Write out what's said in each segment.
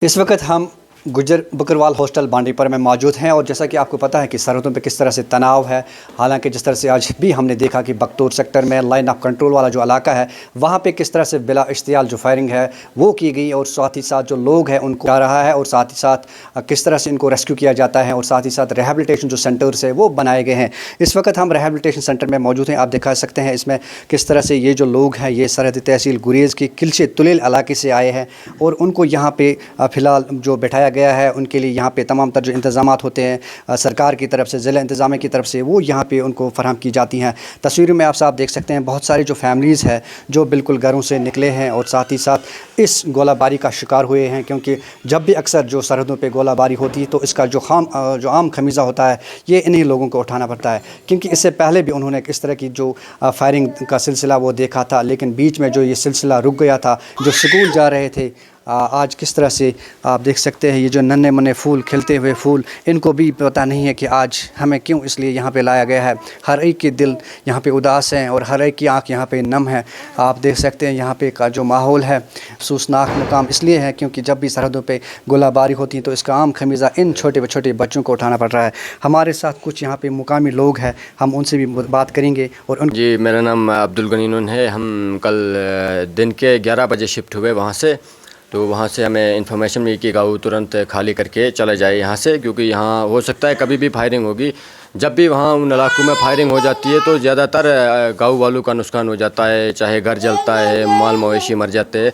इस वक्त हम गुजर बकरवाल हॉस्टल बांडीपुर में मौजूद हैं और जैसा कि आपको पता है कि सरहदों पे किस तरह से तनाव है। हालांकि जिस तरह से आज भी हमने देखा कि बख्तूर सेक्टर में लाइन ऑफ कंट्रोल वाला जो इलाका है वहाँ पे किस तरह से बिला इश्तियाल जो फायरिंग है वो की गई और साथ ही साथ जो लोग हैं उनको आ रहा है और साथ ही साथ किस तरह से इनको रेस्क्यू किया जाता है और साथ ही साथ रिहेबिलिटेशन जो सेंटर्स है वो बनाए गए हैं। इस वक्त हम रिहेबिलिटेशन सेंटर में मौजूद हैं। आप दिखा सकते हैं इसमें किस तरह से ये जो लोग हैं ये सरहदी तहसील गुरेज़ की किलचे तुलेल इलाके से आए हैं और उनको यहाँ पे फ़िलहाल जो बैठाया गया है उनके लिए यहाँ पे तमाम तर जो इंतज़ामात होते हैं सरकार की तरफ से ज़िला इंतज़ामिया की तरफ से वो यहाँ पे उनको फराहम की जाती हैं। तस्वीरों में आप साफ देख सकते हैं बहुत सारी जो फैमिलीज़ है जो बिल्कुल घरों से निकले हैं और साथ ही साथ इस गोलाबारी का शिकार हुए हैं, क्योंकि जब भी अक्सर जो सरहदों पे गोलाबारी होती है तो इसका जो आम खमीज़ा होता है ये इन्हीं लोगों को उठाना पड़ता है। क्योंकि इससे पहले भी उन्होंने इस तरह की जो फायरिंग का सिलसिला वो देखा था, लेकिन बीच में जो ये सिलसिला रुक गया था। जो स्कूल जा रहे थे आज किस तरह से आप देख सकते हैं ये जो नन्हे मुन्ने फूल खिलते हुए फूल, इनको भी पता नहीं है कि आज हमें क्यों इसलिए यहाँ पे लाया गया है। हर एक के दिल यहाँ पे उदास हैं और हर एक की आंख यहाँ पे नम है। आप देख सकते हैं यहाँ पे का जो माहौल है अफसोसनाक मुकाम इसलिए है क्योंकि जब भी सरहदों पे गोलाबारी होती है तो इसका आम खमीज़ा इन छोटे छोटे बच्चों को उठाना पड़ रहा है। हमारे साथ कुछ यहाँ पे मुकामी लोग हैं, हम उनसे भी बात करेंगे। और जी, मेरा नाम अब्दुल गनीन है। हम कल दिन के 11 बजे शिफ्ट हुए वहाँ से, तो वहाँ से हमें इन्फॉर्मेशन मिली कि गाँव तुरंत खाली करके चला जाए यहाँ से, क्योंकि यहाँ हो सकता है कभी भी फायरिंग होगी। जब भी वहाँ उन इलाकों में फायरिंग हो जाती है तो ज़्यादातर गाँव वालों का नुकसान हो जाता है, चाहे घर जलता है, माल मवेशी मर जाते हैं,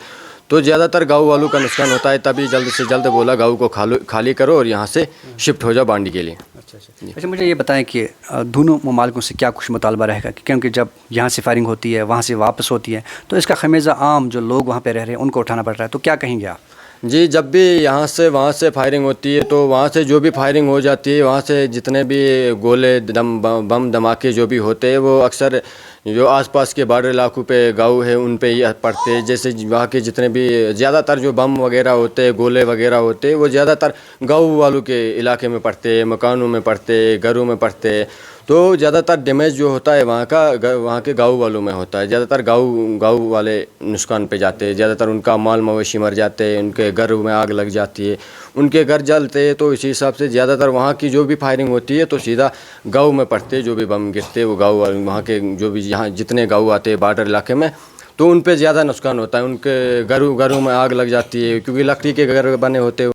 तो ज़्यादातर गाँव वालों का नुकसान होता है। तभी जल्द से जल्द बोला गाँव को खाली करो और यहाँ से शिफ्ट हो जाओ बांडी के लिए। अच्छा, मुझे ये बताएं कि दोनों ममालिकों से क्या कुछ मुतालबा रहेगा, क्योंकि जब यहाँ से फायरिंग होती है वहाँ से वापस होती है तो इसका खमीज़ा आम जो लोग वहाँ पे रह रहे हैं उनको उठाना पड़ रहा है, तो क्या कहेंगे आप? जी, जब भी यहाँ से वहाँ से फायरिंग होती है तो वहाँ से जो भी फायरिंग हो जाती है, वहाँ से जितने भी गोले बम धमाके जो भी होते हैं वो अक्सर जो आसपास के बॉर्डर इलाकों पे गाँव है उन पे ही पड़ते हैं। जैसे वहाँ के जितने भी ज़्यादातर जो बम वगैरह होते हैं, गोले वगैरह होते हैं, वो ज़्यादातर गाँव वालों के इलाके में पड़ते हैं, मकानों में पड़ते हैं, घरों में पड़ते हैं। तो ज़्यादातर डैमेज जो होता है वहाँ के गाँव वालों में होता है। ज़्यादातर गाँव वाले नुकसान पे जाते हैं, ज़्यादातर उनका माल मवेशी मर जाते हैं, उनके घर में आग लग जाती है, उनके घर जलते हैं। तो इसी हिसाब से ज़्यादातर वहाँ की जो भी फायरिंग होती है तो सीधा गाँव में पड़ते हैं। जो भी बम गिरते हैं वो गाँव वहाँ के जो भी यहाँ जितने गाँव आते हैं बॉर्डर इलाके में, तो उन पे ज़्यादा नुकसान होता है। उनके घरों में आग लग जाती है, क्योंकि लकड़ी के घर बने होते हैं।